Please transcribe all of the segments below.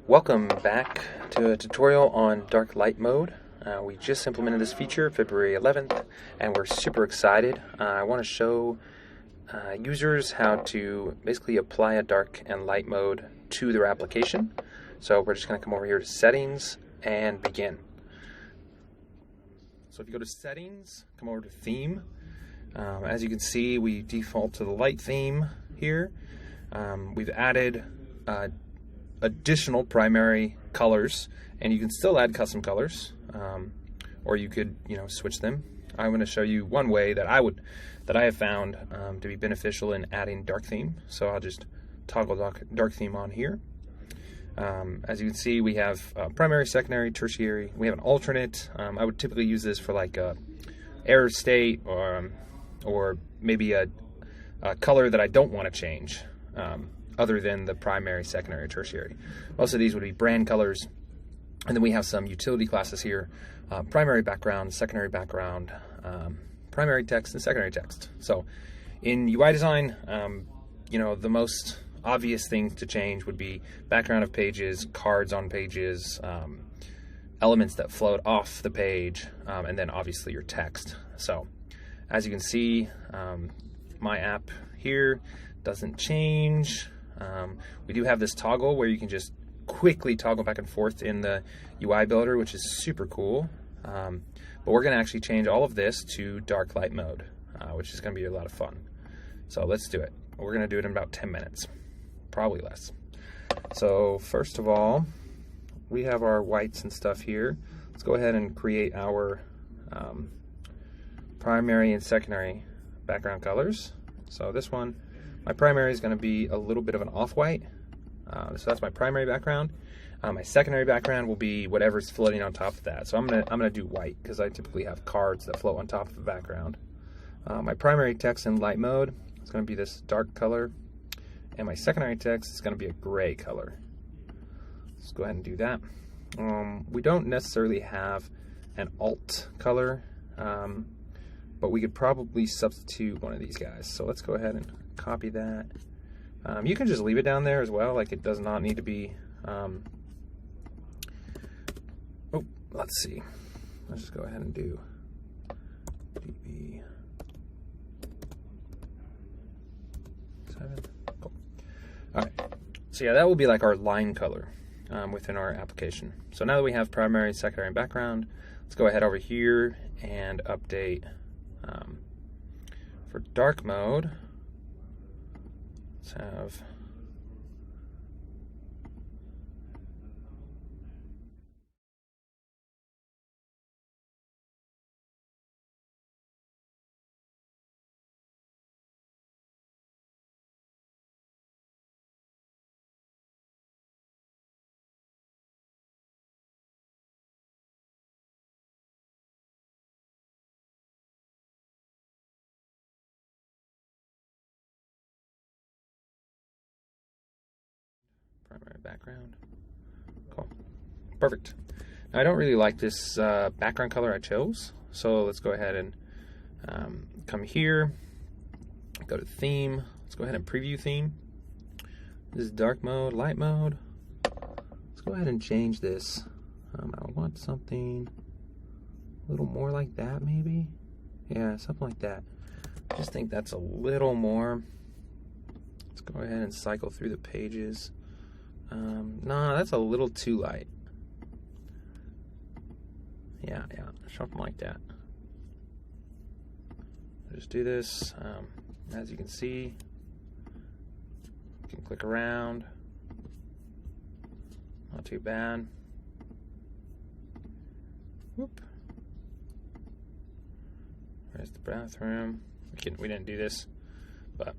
Welcome back to a tutorial on dark light mode. We just implemented this feature February 11th and we're super excited. I want to show users how to basically apply a dark and light mode to their application. So we're just going to come over here to settings and begin. So if you go to settings, come over to theme. As you can see, we default to the light theme here. We've added additional primary colors, and you can still add custom colors, or you could switch them. I'm going to show you one way that I have found to be beneficial in adding dark theme. So I'll just toggle dark theme on here. As you can see, we have primary, secondary, tertiary. We have an alternate. I would typically use this for like a error state or maybe a color that I don't want to change, other than the primary, secondary, tertiary. Most of these would be brand colors. And then we have some utility classes here, primary background, secondary background, primary text, and secondary text. So in UI design, the most obvious things to change would be background of pages, cards on pages, elements that float off the page, and then obviously your text. So as you can see, my app here doesn't change. We do have this toggle where you can just quickly toggle back and forth in the UI builder, which is super cool. But we're going to actually change all of this to dark light mode, which is going to be a lot of fun. So let's do it. We're going to do it in about 10 minutes, probably less. So first of all, we have our whites and stuff here. Let's go ahead and create our primary and secondary background colors. So this one, my primary is going to be a little bit of an off-white. So that's my primary background. My secondary background will be whatever's floating on top of that. So I'm gonna do white because I typically have cards that float on top of the background. My primary text in light mode is going to be this dark color, and my secondary text is going to be a gray color. Let's go ahead and do that. We don't necessarily have an alt color, but we could probably substitute one of these guys. So let's go ahead and copy that. You can just leave it down there as well, like it does not need to be, let's see. Let's just go ahead and do DB7. Cool. All right, so yeah, that will be like our line color within our application. So now that we have primary, secondary, and background, let's go ahead over here and update for dark mode. Let's have primary background. Cool. Perfect. Now I don't really like this background color I chose, so let's go ahead and come here, go to theme. Let's go ahead and preview theme. This is dark mode, light mode. Let's go ahead and change this. I want something a little more like that, maybe. Yeah, something like that. I just think that's a little more. Let's go ahead and cycle through the pages. No, that's a little too light. Yeah, something like that. Just do this. As you can see, you can click around. Not too bad. Whoop. There's the bathroom. We didn't do this, but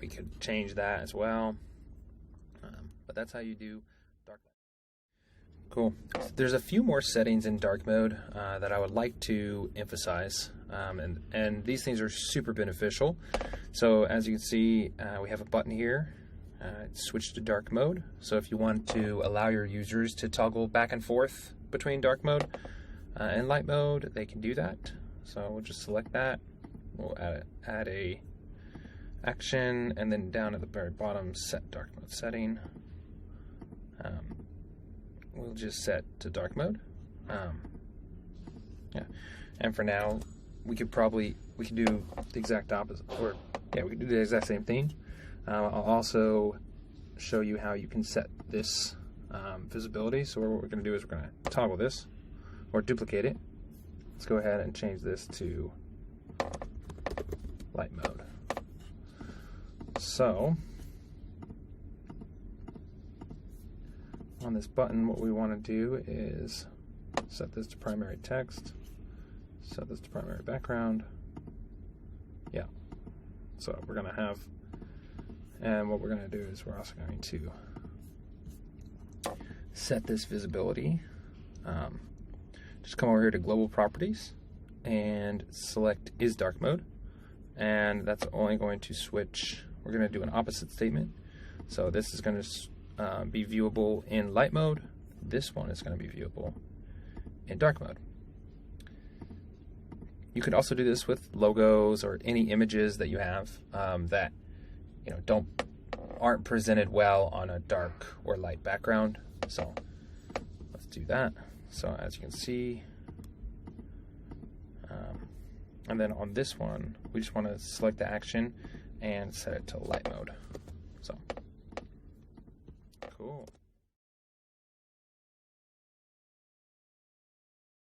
we could change that as well. But that's how you do dark light. Cool. There's a few more settings in dark mode that I would like to emphasize, and these things are super beneficial. So as you can see, we have a button here, switch to dark mode. So if you want to allow your users to toggle back and forth between dark mode and light mode, they can do that. So we'll just select that. We'll add a action, and then down at the very bottom, set dark mode setting. We'll just set to dark mode. Yeah, and for now, we could do the exact opposite, or yeah, we could do the exact same thing. I'll also show you how you can set this visibility. So what we're going to do is we're going to toggle this or duplicate it. Let's go ahead and change this to light mode. So on this button, what we want to do is set this to primary text, set this to primary background. Yeah, so we're going to have, and what we're going to do is we're also going to set this visibility. Just come over here to global properties and select is dark mode, and that's only going to switch. We're going to do an opposite statement. So this is going to be viewable in light mode. This one is going to be viewable in dark mode. You could also do this with logos or any images that you have that aren't presented well on a dark or light background. So let's do that. So as you can see, and then on this one, we just want to select the action and set it to light mode. So cool.